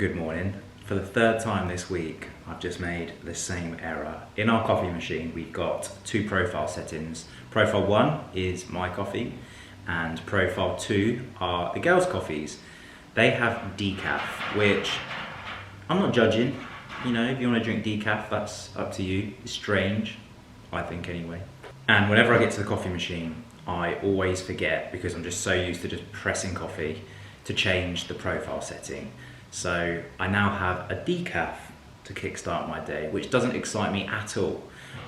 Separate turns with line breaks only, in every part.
Good morning. For the third time this week, I've just made the same error. In our coffee machine, we've got two profile settings. Profile 1 is my coffee, and profile 2 are the girls' coffees. They have decaf, which I'm not judging. You know, if you want to drink decaf, that's up to you. It's strange, I think anyway. And whenever I get to the coffee machine, I always forget, because I'm just so used to just pressing coffee, to change the profile setting. So I now have a decaf to kickstart my day, which doesn't excite me at all.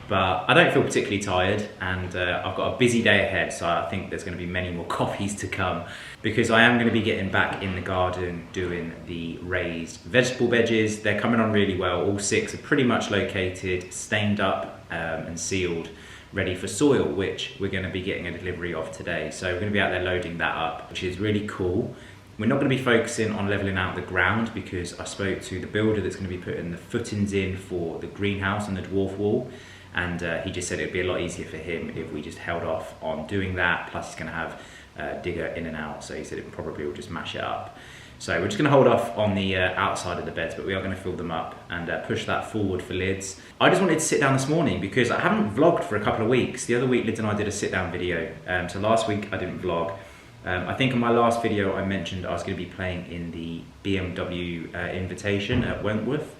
But I don't feel particularly tired, and I've got a busy day ahead, so I think there's going to be many more coffees to come, because I am going to be getting back in the garden doing the raised vegetable veggies. They're coming on really well. All 6 are pretty much located, stained up and sealed, ready for soil, which we're going to be getting a delivery of today. So we're going to be out there loading that up, which is really cool. We're not going to be focusing on levelling out the ground, because I spoke to the builder that's going to be putting the footings in for the greenhouse and the dwarf wall, and he just said it'd be a lot easier for him if we just held off on doing that. Plus he's going to have a digger in and out, so he said it probably will just mash it up. So we're just going to hold off on the outside of the beds, but we are going to fill them up and push that forward for lids. I just wanted to sit down this morning because I haven't vlogged for a couple of weeks. The other week Lids and I did a sit down video, so last week I didn't vlog. I think in my last video I mentioned I was going to be playing in the BMW invitation at Wentworth.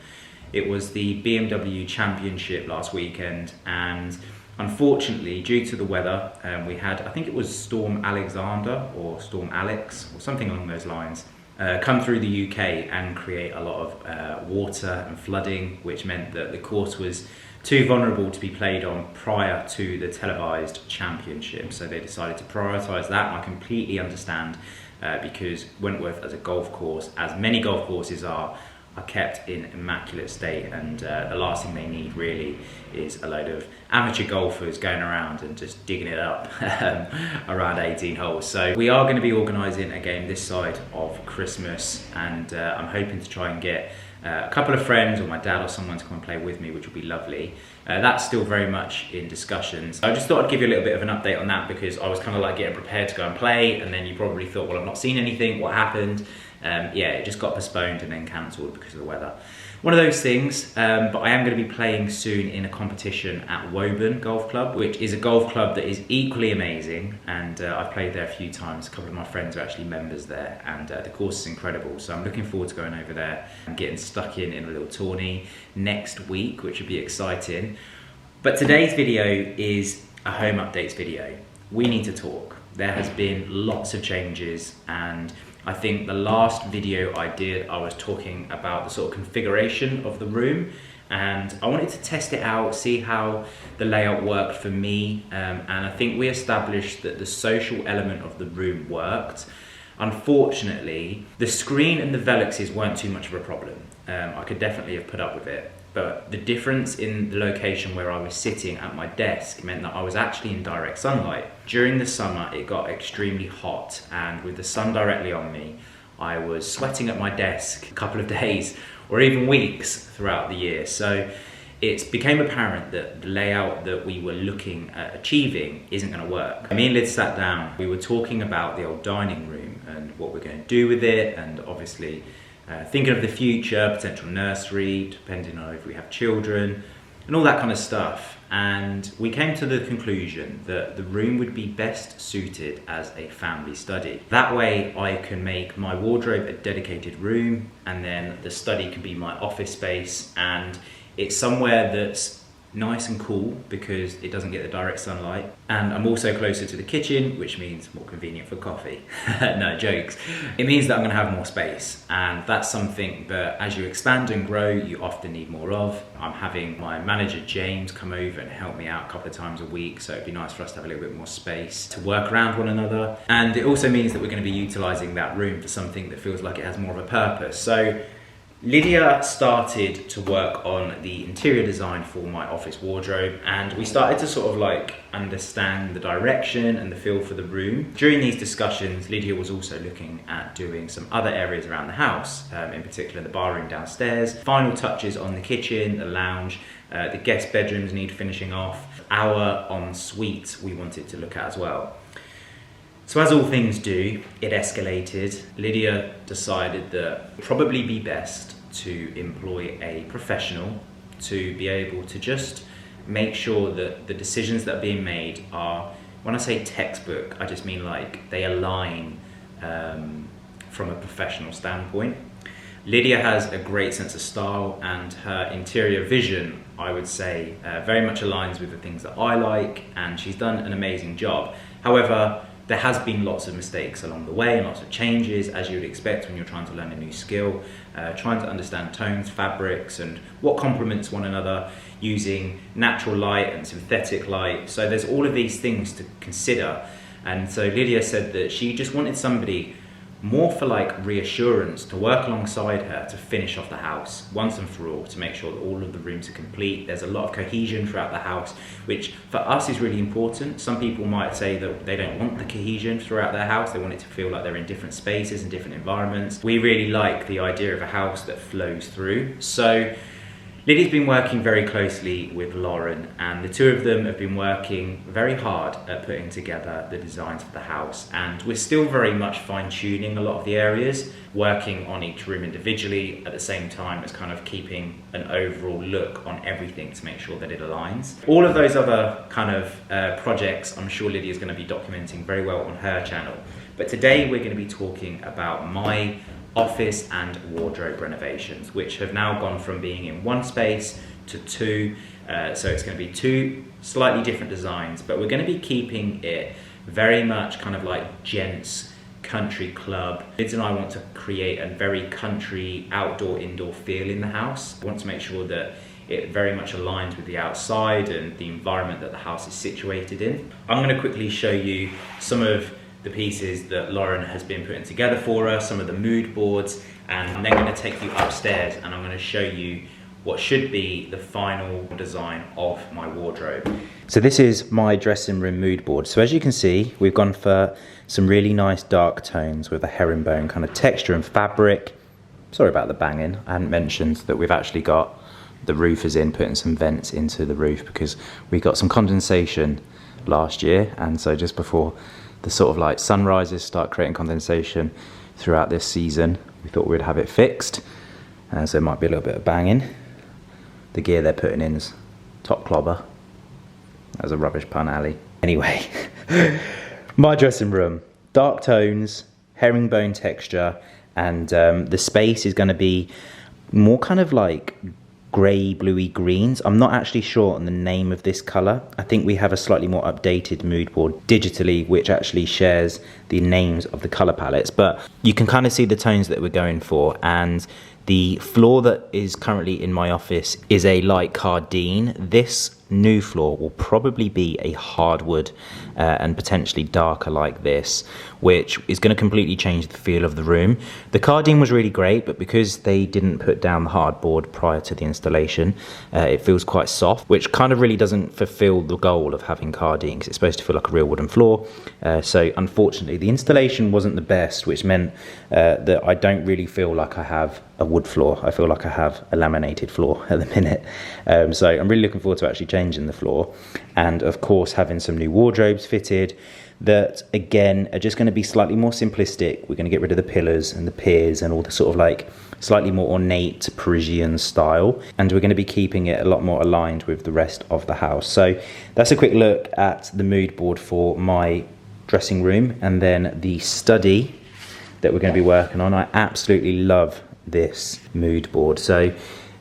It was the BMW Championship last weekend, and unfortunately, due to the weather, we had, I think it was Storm Alexander or Storm Alex or something along those lines, come through the UK and create a lot of water and flooding, which meant that the course was too vulnerable to be played on prior to the televised championship. So they decided to prioritise that, and I completely understand, because Wentworth as a golf course, as many golf courses are kept in immaculate state, and the last thing they need really is a load of amateur golfers going around and just digging it up around 18 holes. So we are going to be organising a game this side of Christmas, and I'm hoping to try and get a couple of friends or my dad or someone to come and play with me, which would be lovely. That's still very much in discussions. I just thought I'd give you a little bit of an update on that, because I was kind of like getting prepared to go and play, and then you probably thought, well, I've not seen anything, what happened? Yeah, it just got postponed and then cancelled because of the weather. One of those things, but I am going to be playing soon in a competition at Woburn Golf Club, which is a golf club that is equally amazing, and I've played there a few times. A couple of my friends are actually members there, and the course is incredible, so I'm looking forward to going over there and getting stuck in a little tourney next week, which would be exciting. But today's video is a home updates video. We need to talk. There has been lots of changes, and I think the last video I did, I was talking about the sort of configuration of the room, and I wanted to test it out, see how the layout worked for me, and I think we established that the social element of the room worked. Unfortunately, the screen and the velexes weren't too much of a problem. I could definitely have put up with it, but the difference in the location where I was sitting at my desk meant that I was actually in direct sunlight. During the summer, it got extremely hot, and with the sun directly on me, I was sweating at my desk a couple of days or even weeks throughout the year. So it became apparent that the layout that we were looking at achieving isn't going to work. Me and Liz sat down, we were talking about the old dining room and what we're going to do with it, and obviously thinking of the future, potential nursery, depending on if we have children, and all that kind of stuff. And we came to the conclusion that the room would be best suited as a family study. That way I can make my wardrobe a dedicated room, and then the study can be my office space, and it's somewhere that's nice and cool because it doesn't get the direct sunlight, and I'm also closer to the kitchen, which means more convenient for coffee. No, jokes. It means that I'm going to have more space, and that's something that as you expand and grow, you often need more of. I'm having my manager James come over and help me out a couple of times a week, so it'd be nice for us to have a little bit more space to work around one another, and it also means that we're going to be utilising that room for something that feels like it has more of a purpose. So Lydia started to work on the interior design for my office wardrobe, and we started to sort of like understand the direction and the feel for the room. During these discussions, Lydia was also looking at doing some other areas around the house, in particular the bar room downstairs, final touches on the kitchen, the lounge, the guest bedrooms need finishing off. Our ensuite we wanted to look at as well. So as all things do, it escalated. Lydia decided that it would probably be best to employ a professional to be able to just make sure that the decisions that are being made are, when I say textbook, I just mean like they align from a professional standpoint. Lydia has a great sense of style, and her interior vision, I would say, very much aligns with the things that I like, and she's done an amazing job. However, there has been lots of mistakes along the way and lots of changes, as you would expect when you're trying to learn a new skill, trying to understand tones, fabrics, and what complements one another, using natural light and synthetic light. So there's all of these things to consider. And so Lydia said that she just wanted somebody more for like reassurance to work alongside her to finish off the house once and for all, to make sure that all of the rooms are complete. There's a lot of cohesion throughout the house, which for us is really important. Some people might say that they don't want the cohesion throughout their house. They want it to feel like they're in different spaces and different environments. We really like the idea of a house that flows through. So Lydia's been working very closely with Lauren, and the two of them have been working very hard at putting together the designs for the house, and we're still very much fine-tuning a lot of the areas, working on each room individually at the same time as kind of keeping an overall look on everything to make sure that it aligns. All of those other kind of projects I'm sure Lydia's going to be documenting very well on her channel, but today we're going to be talking about my office and wardrobe renovations, which have now gone from being in one space to two. So it's going to be two slightly different designs, but we're going to be keeping it very much kind of like gents country club. Lids and I want to create a very country outdoor indoor feel in the house. I want to make sure that it very much aligns with the outside and the environment that the house is situated in. I'm going to quickly show you some of the pieces that Lauren has been putting together for us, some of the mood boards, and I'm then going to take you upstairs and I'm going to show you what should be the final design of my wardrobe. So this is my dressing room mood board. So as you can see, we've gone for some really nice dark tones with a herringbone kind of texture and fabric. Sorry about the banging. I hadn't mentioned that we've actually got the roofers in, putting some vents into the roof because we got some condensation last year, and so just before the sort of like sunrises start creating condensation throughout this season, we thought we'd have it fixed, and so it might be a little bit of banging. The gear they're putting in is top clobber. That was a rubbish pun, Ali. Anyway, my dressing room, dark tones, herringbone texture, and the space is going to be more kind of like grey, bluey greens. I'm not actually sure on the name of this colour. I think we have a slightly more updated mood board digitally, which actually shares the names of the colour palettes, but you can kind of see the tones that we're going for. And the floor that is currently in my office is a light cardine. This new floor will probably be a hardwood and potentially darker like this, which is going to completely change the feel of the room. The cardine was really great, but because they didn't put down the hardboard prior to the installation, it feels quite soft, which kind of really doesn't fulfill the goal of having cardine, because it's supposed to feel like a real wooden floor. So unfortunately the installation wasn't the best, which meant that I don't really feel like I have a wood floor. I feel like I have a laminated floor at the minute. So I'm really looking forward to actually changing the floor, and of course having some new wardrobes fitted that again are just going to be slightly more simplistic. We're going to get rid of the pillars and the piers and all the sort of like slightly more ornate Parisian style, and we're going to be keeping it a lot more aligned with the rest of the house. So that's a quick look at the mood board for my dressing room, and then the study that we're going to be working on. I absolutely love this mood board. So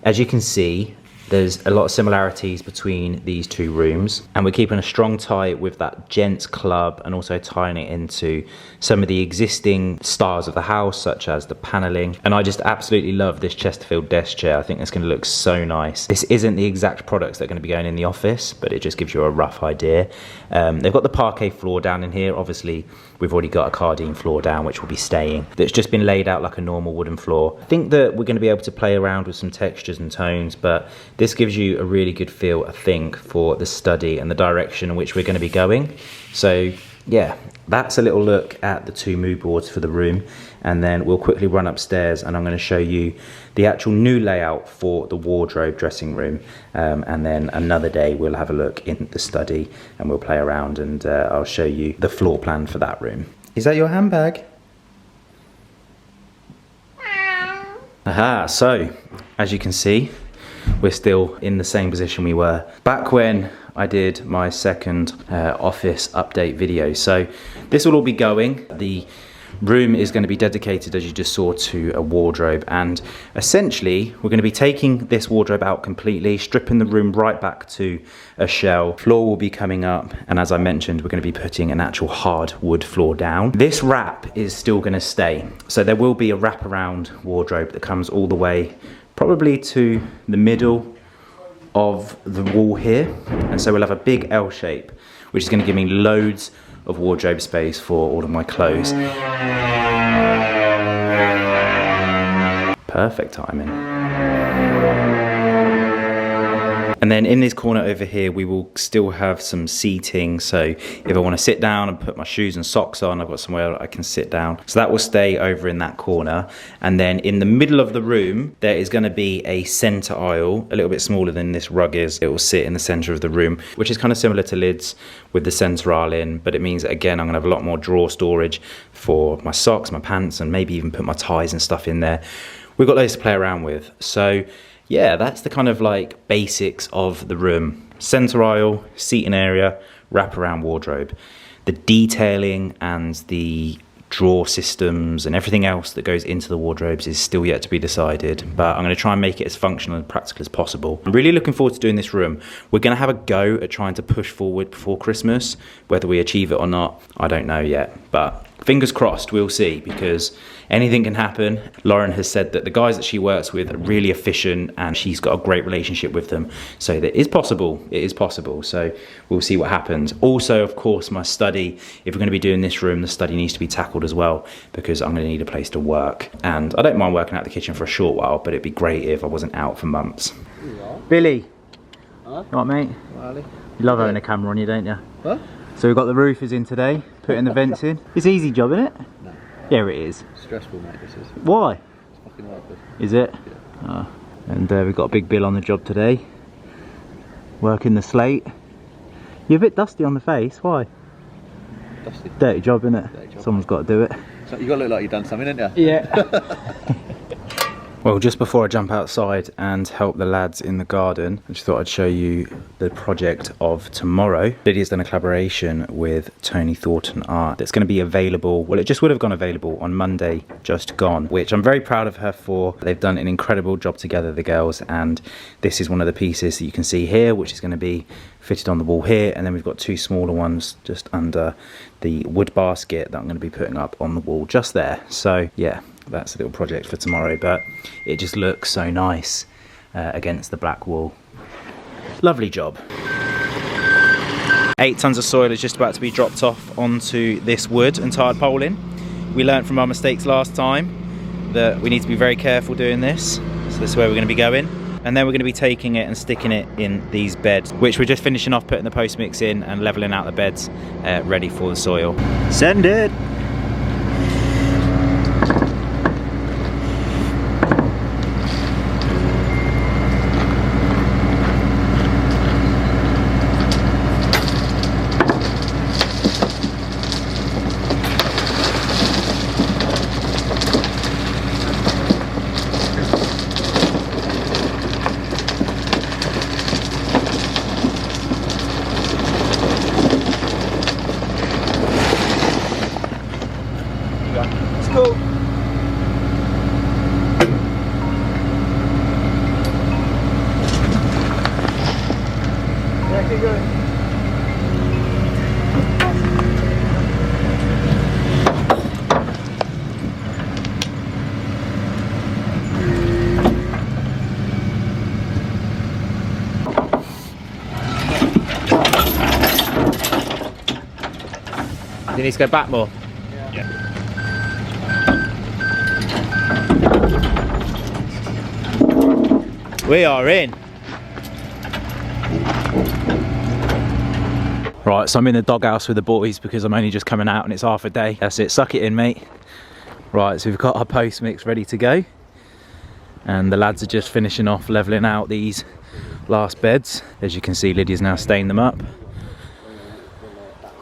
as you can see, there's a lot of similarities between these two rooms, and we're keeping a strong tie with that gents club and also tying it into some of the existing styles of the house, such as the paneling. And I just absolutely love this Chesterfield desk chair. I think it's going to look so nice. This isn't the exact products that are going to be going in the office, but it just gives you a rough idea. They've got the parquet floor down in here. Obviously we've already got a cardine floor down, which will be staying. That's just been laid out like a normal wooden floor. I think that we're going to be able to play around with some textures and tones, but this gives you a really good feel, I think, for the study and the direction in which we're going to be going. So yeah, that's a little look at the 2 mood boards for the room, and then we'll quickly run upstairs and I'm going to show you the actual new layout for the wardrobe dressing room, and then another day we'll have a look in the study and we'll play around, and I'll show you the floor plan for that room. Is that your handbag? Aha, so as you can see, we're still in the same position we were back when I did my second office update video. So this will all be going. The room is going to be dedicated, as you just saw, to a wardrobe, and essentially we're going to be taking this wardrobe out completely, stripping the room right back to a shell. Floor will be coming up, and as I mentioned, we're going to be putting an actual hard wood floor down. This wrap is still going to stay, so there will be a wraparound wardrobe that comes all the way probably to the middle of the wall here, and so we'll have a big L shape, which is going to give me loads of wardrobe space for all of my clothes. Perfect timing. And then in this corner over here, we will still have some seating. So if I want to sit down and put my shoes and socks on, I've got somewhere I can sit down. So that will stay over in that corner. And then in the middle of the room, there is going to be a center aisle, a little bit smaller than this rug is. It will sit in the center of the room, which is kind of similar to Lid's with the center aisle in, but it means that, again, I'm going to have a lot more drawer storage for my socks, my pants, and maybe even put my ties and stuff in there. We've got loads to play around with. So yeah, that's the kind of like basics of the room. Center aisle, seating area, wraparound wardrobe. The detailing and the drawer systems and everything else that goes into the wardrobes is still yet to be decided, but I'm going to try and make it as functional and practical as possible. I'm really looking forward to doing this room. We're going to have a go at trying to push forward before Christmas. Whether we achieve it or not, I don't know yet, but fingers crossed, we'll see, because anything can happen. Lauren has said that the guys that she works with are really efficient and she's got a great relationship with them. So that is possible. It is possible. So we'll see what happens. Also, of course, my study, if we're going to be doing this room, the study needs to be tackled as well, because I'm going to need a place to work. And I don't mind working out the kitchen for a short while, but it'd be great if I wasn't out for months. Billy. Huh? You what, mate? What, you love having a camera on you, don't you? What? So we've got the roofers in today, putting the vents in. It's an easy job, isn't it? No. Yeah, it is. Stressful, mate, this is. Why? It's fucking hard. Is it? Yeah. Oh. And we've got a big Bill on the job today. Working the slate. You're a bit dusty on the face, why? Dusty. Dirty job, isn't it? Dirty job. Someone's got to do it. So you got to look like you've done something, haven't you? Yeah. Well, just before I jump outside and help the lads in the garden, I just thought I'd show you the project of tomorrow. Lydia's done a collaboration with Tony Thornton Art that's going to be available, well, it just would have gone available on Monday just gone, which I'm very proud of her for. They've done an incredible job together, the girls, and this is one of the pieces that you can see here, which is going to be fitted on the wall here, and then we've got 2 smaller ones just under the wood basket that I'm going to be putting up on the wall just there. So yeah, that's a little project for tomorrow, but it just looks so nice against the black wall. Lovely job. 8 tons of soil is just about to be dropped off onto this wood and tired poling. We learned from our mistakes last time that we need to be very careful doing this, so this is where we're going to be going. And then we're going to be taking it and sticking it in these beds, which we're just finishing off putting the post mix in and levelling out the beds ready for the soil. Send it! You need to go back more. Yeah. We are in.
Right, so I'm in the doghouse with the boys because I'm only just coming out and it's half a day. That's it, suck it in, mate. Right, so we've got our post mix ready to go. And the lads are just finishing off levelling out these last beds. As you can see, Lydia's now stained them up.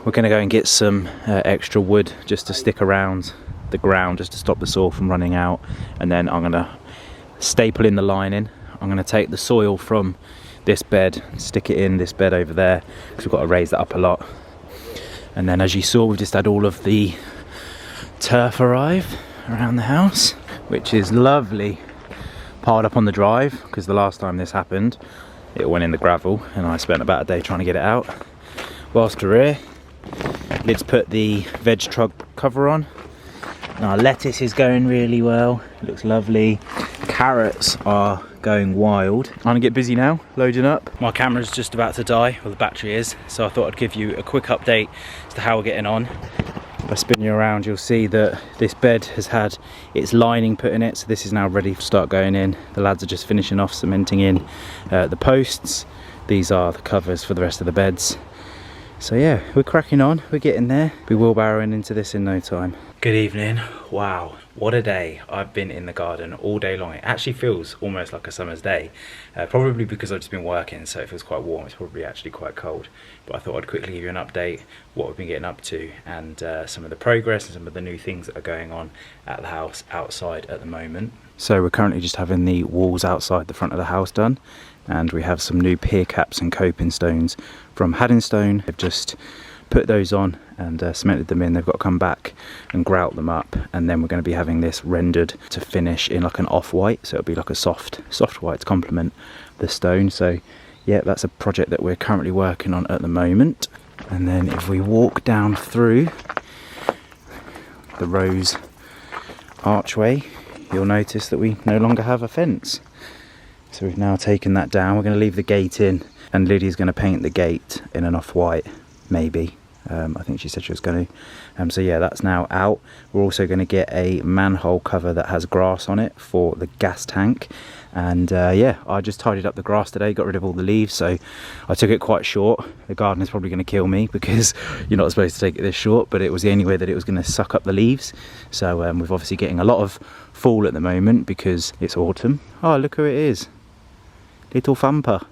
We're going to go and get some extra wood just to stick around the ground, just to stop the soil from running out. And then I'm going to staple in the lining. I'm going to take the soil from this bed, stick it in this bed over there, because we've got to raise that up a lot. And then, as you saw, we've just had all of the turf arrive around the house, which is lovely, piled up on the drive, because the last time this happened it went in the gravel and I spent about a day trying to get it out. Whilst we're here, Lid's put the veg truck cover on. Now, our lettuce is going really well, it looks lovely. Carrots are going wild. I'm gonna get busy now, loading up. My camera's just about to die, well, the battery is, so I thought I'd give you a quick update as to how we're getting on. If I spin you around, you'll see that this bed has had its lining put in it, so this is now ready to start going in. The lads are just finishing off cementing in the posts. These are the covers for the rest of the beds. So yeah, we're cracking on, we're getting there. We'll be wheelbarrowing into this in no time. Good evening. Wow, what a day. I've been in the garden all day long. It actually feels almost like a summer's day, probably because I've just been working, so it feels quite warm. It's probably actually quite cold, but I thought I'd quickly give you an update, what we've been getting up to, and some of the progress and some of the new things that are going on at the house outside at the moment. So we're currently just having the walls outside the front of the house done, and we have some new pier caps and coping stones from Haddingstone. They've just put those on and cemented them in. They've got to come back and grout them up, and then we're going to be having this rendered to finish in like an off-white, so it'll be like a soft white to complement the stone. So yeah, that's a project that we're currently working on at the moment. And then if we walk down through the rose archway, you'll notice that we no longer have a fence. So we've now taken that down. We're going to leave the gate in, and Lydia's going to paint the gate in an off-white, maybe. I think she said she was going to. So yeah, that's now out. We're also going to get a manhole cover that has grass on it for the gas tank. And yeah, I just tidied up the grass today, got rid of all the leaves, so I took it quite short. The gardener's probably going to kill me because you're not supposed to take it this short, but it was the only way that it was going to suck up the leaves. So we're obviously getting a lot of fall at the moment because it's autumn. Oh, look who it is. Little Thumper.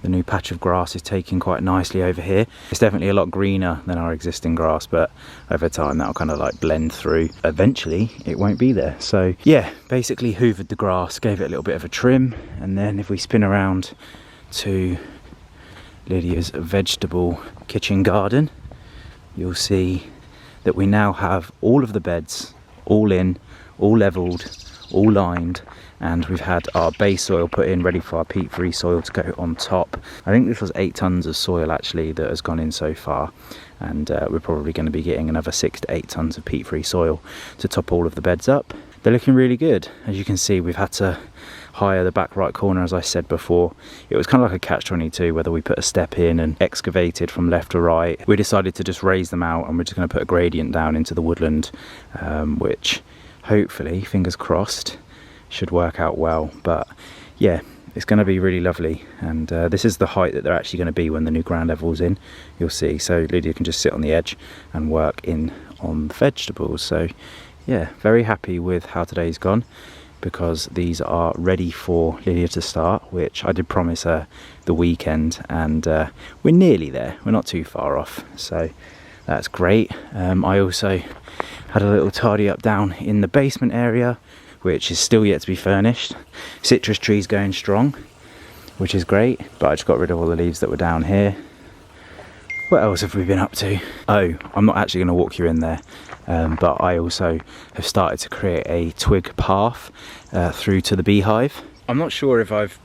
The new patch of grass is taking quite nicely over here. It's definitely a lot greener than our existing grass, but over time that'll kind of like blend through. Eventually it won't be there. So yeah, basically hoovered the grass, gave it a little bit of a trim, and then if we spin around to Lydia's vegetable kitchen garden, you'll see that we now have all of the beds all in, all levelled, all lined, and we've had our base soil put in ready for our peat-free soil to go on top. I think this was 8 tons of soil actually that has gone in so far, and we're probably going to be getting another 6 to 8 tons of peat-free soil to top all of the beds up. They're looking really good. As you can see, we've had to hire the back right corner, as I said before. It was kind of like a catch-22, whether we put a step in and excavated from left to right. We decided to just raise them out, and we're just going to put a gradient down into the woodland, which hopefully, fingers crossed, should work out well. But yeah, it's going to be really lovely, and this is the height that they're actually going to be when the new ground level's in, you'll see. So Lydia can just sit on the edge and work in on the vegetables. So yeah, very happy with how today's gone, because these are ready for Lydia to start, which I did promise her the weekend, and we're nearly there. We're not too far off, so that's great. I also had a little tidy up down in the basement area, which is still yet to be furnished. Citrus trees going strong, which is great, but I just got rid of all the leaves that were down here. What else have we been up to? Oh, I'm not actually going to walk you in there, but I also have started to create a twig path through to the beehive. I'm not sure if I've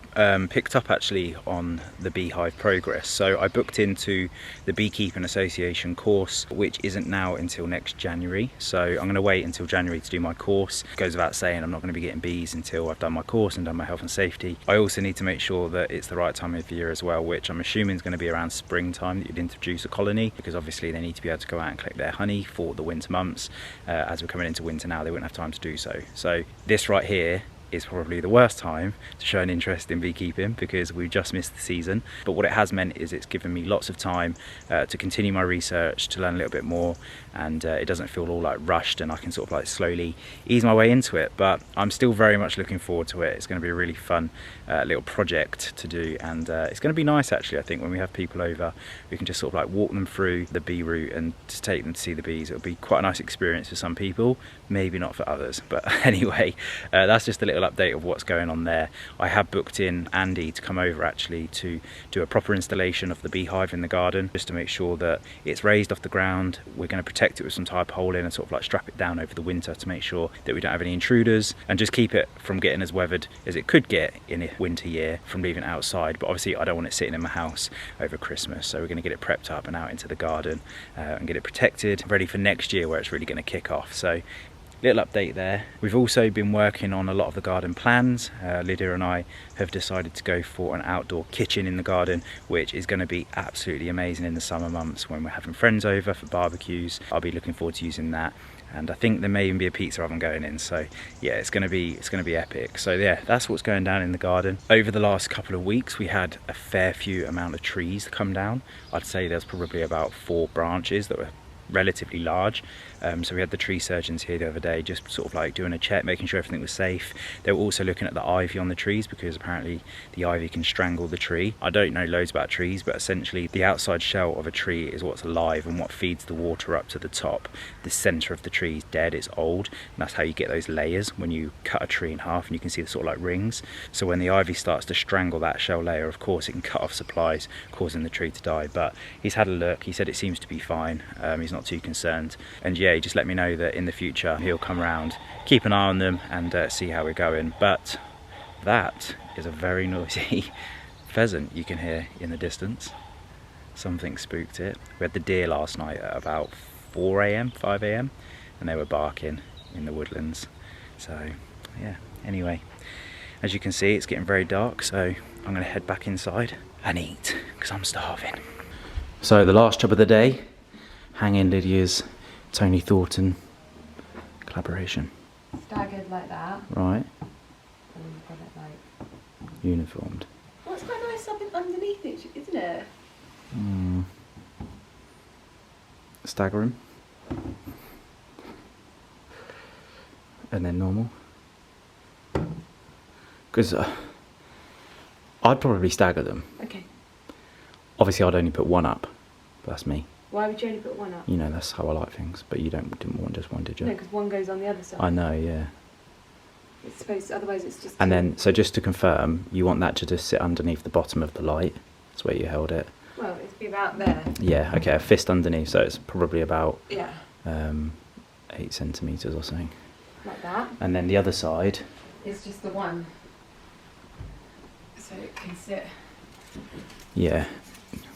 picked up actually on the beehive progress. So I booked into the Beekeeping Association course, which isn't now until next January. So I'm going to wait until January to do my course. It goes without saying, I'm not going to be getting bees until I've done my course and done my health and safety. I also need to make sure that it's the right time of year as well, which I'm assuming is going to be around springtime that you'd introduce a colony, because obviously they need to be able to go out and collect their honey for the winter months. As we're coming into winter now, they wouldn't have time to do so. So this right here
is probably the worst time to show an interest in beekeeping because we've just missed the season. But what it has meant is it's given me lots of time to continue my research, to learn a little bit more, and it doesn't feel all like rushed, and I can sort of like slowly ease my way into it. But I'm still very much looking forward to it. It's going to be a really fun little project to do, and it's going to be nice actually. I think when we have people over, we can just sort of like walk them through the bee route and just take them to see the bees. It'll be quite a nice experience for some people, maybe not for others, but anyway, that's just a little update of what's going on there. I have booked in Andy to come over actually to do a proper installation of the beehive in the garden, just to make sure that it's raised off the ground. We're going to protect it with some tarpaulin and sort of like strap it down over the winter to make sure that we don't have any intruders, and just keep it from getting as weathered as it could get in a winter year from leaving it outside. But obviously I don't want it sitting in my house over Christmas, so we're going to get it prepped up and out into the garden and get it protected, ready for next year where it's really going to kick off. So little update there. We've also been working on a lot of the garden plans. Lydia and I have decided to go for an outdoor kitchen in the garden, which is going to be absolutely amazing in the summer months when we're having friends over for barbecues. I'll be looking forward to using that, and I think there may even be a pizza oven going in. So yeah, it's going to be epic. So yeah, that's what's going down in the garden. Over the last couple of weeks, we had a fair few amount of trees come down. I'd say there's probably about 4 branches that were relatively large. So we had the tree surgeons here the other day, just sort of like doing a check, making sure everything was safe. They were also looking at the ivy on the trees, because apparently the ivy can strangle the tree. I don't know loads about trees, but essentially the outside shell of a tree is what's alive and what feeds the water up to the top. The center of the tree is dead, it's old, and that's how you get those layers when you cut a tree in half, and you can see the sort of like rings. So when the ivy starts to strangle that shell layer, of course it can cut off supplies, causing the tree to die. But he's had a look, he said it seems to be fine. He's not too concerned, and yeah, he just let me know that in the future he'll come around, keep an eye on them, and see how we're going. But that is a very noisy pheasant you can hear in the distance. Something spooked it. We had the deer last night at about 4 AM, 5 AM, and they were barking in the woodlands. So yeah, anyway, as you can see, it's getting very dark, so I'm going to head back inside and eat because I'm starving. So the last job of the day, hanging Lydia's Tony Thornton collaboration.
Staggered like that.
Right.
And you've got it like
Uniformed.
well, it's quite nice up underneath it, isn't it?
Stagger him. And then normal. Because I'd probably stagger them.
Okay.
Obviously I'd only put one up. But that's me.
Why would you only put one up?
You know, that's how I like things. But you didn't want just one, did you?
No, because one goes on the other side.
I know, yeah.
It's supposed to, otherwise it's just...
And then, so just to confirm, you want that to just sit underneath the bottom of the light. That's where you held it.
Well, it'd be about there.
Yeah, okay, a fist underneath, so it's probably about
Yeah.
8 centimetres or something.
Like that.
And then the other side.
It's just the one. So it can sit...
Yeah.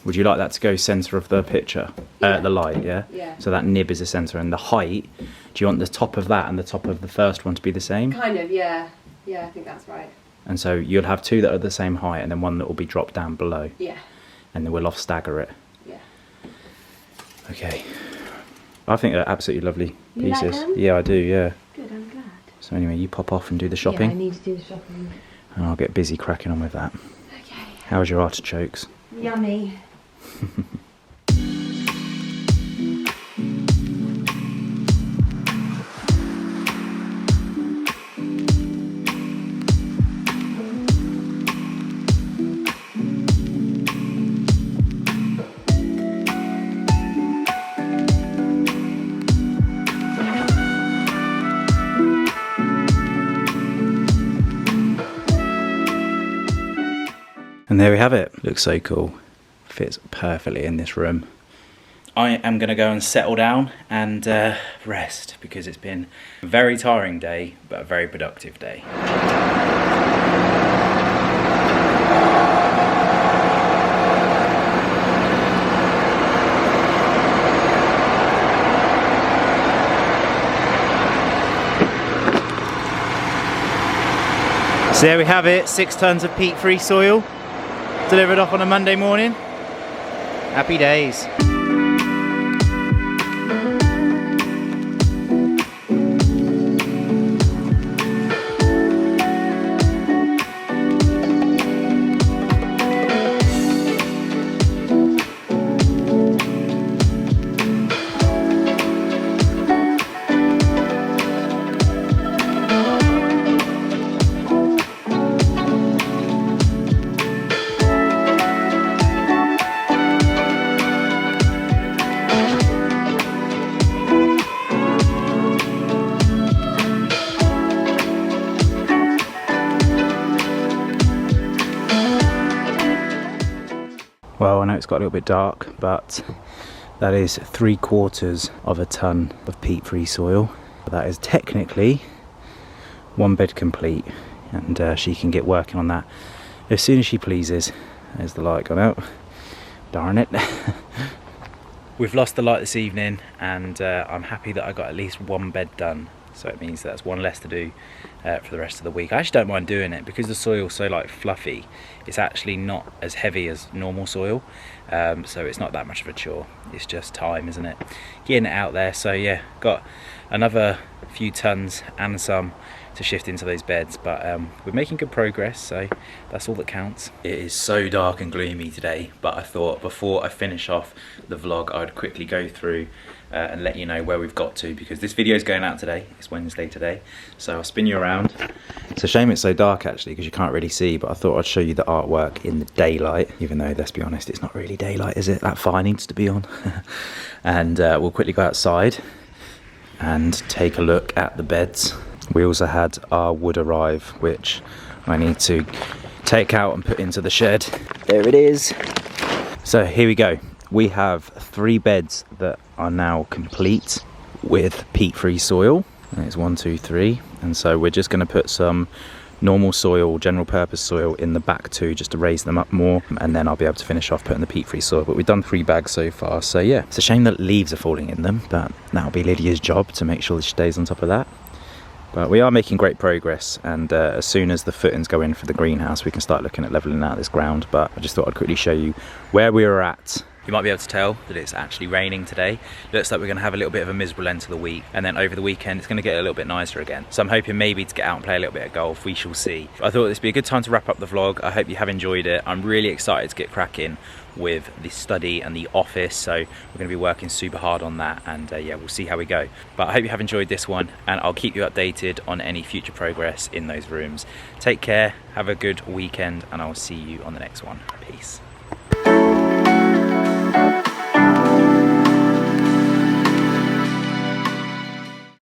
Would you like that to go centre of the picture?
Yeah.
The light, yeah?
Yeah.
So that nib is the centre, and the height, do you want the top of that and the top of the first one to be the same?
Kind of, yeah. Yeah, I think that's right.
And so you'll have 2 that are the same height, and then one that will be dropped down below.
Yeah.
And then we'll off stagger it.
Yeah.
Okay. I think they're absolutely lovely
You like
pieces.
them?
Yeah, I do, yeah.
Good, I'm glad.
So anyway, you pop off and do the
Yeah, I
shopping,
need to do the shopping.
and I'll get busy cracking on with that.
Okay.
How's your artichokes?
Yummy.
And there we have it. Looks so cool. Fits perfectly in this room. I am going to go and settle down and rest, because it's been a very tiring day, but a very productive day. So there we have it, 6 tons of peat-free soil delivered off on a Monday morning. Happy days.
it's got a little bit dark, but that is 3/4 of a ton of peat-free soil. That is technically 1 bed complete, and she can get working on that as soon as she pleases. There's the light gone out. Darn it. We've lost the light this evening, and I'm happy that I got at least 1 bed done. So it means that's 1 less to do for the rest of the week. I actually don't mind doing it because the soil's so like fluffy. It's actually not as heavy as normal soil, so it's not that much of a chore. It's just time, isn't it? Getting it out there. So yeah, got another few tons and some to shift into those beds, but we're making good progress, so that's all that counts. It is so dark and gloomy today, but I thought before I finish off the vlog I'd quickly go through and let you know where we've got to, because this video is going out today. It's Wednesday today, so I'll spin you around. It's a shame it's so dark actually, because you can't really see, but I thought I'd show you the artwork in the daylight, even though, let's be honest, it's not really daylight, is it? That fire needs to be on. And we'll quickly go outside and take a look at the beds. We also had our wood arrive, which I need to take out and put into the shed. There it is. So here we go. We have 3 beds that are now complete with peat-free soil. And it's 1, 2, 3. And so we're just going to put some normal soil, general purpose soil in the back 2 just to raise them up more, and then I'll be able to finish off putting the peat-free soil. But we've done 3 bags so far, so yeah. It's a shame that leaves are falling in them, but that'll be Lydia's job to make sure that she stays on top of that. But we are making great progress, and as soon as the footings go in for the greenhouse, we can start looking at levelling out this ground. But I just thought I'd quickly show you where we were at. You might be able to tell that it's actually raining today. Looks like we're going to have a little bit of a miserable end to the week, and then over the weekend it's going to get a little bit nicer again. So I'm hoping maybe to get out and play a little bit of golf. We shall see. I thought this would be a good time to wrap up the vlog. I hope you have enjoyed it. I'm really excited to get cracking with the study and the office, so we're going to be working super hard on that, and yeah, we'll see how we go. But I hope you have enjoyed this one, and I'll keep you updated on any future progress in those rooms. Take care, have a good weekend, and I'll see you on the next one. Peace.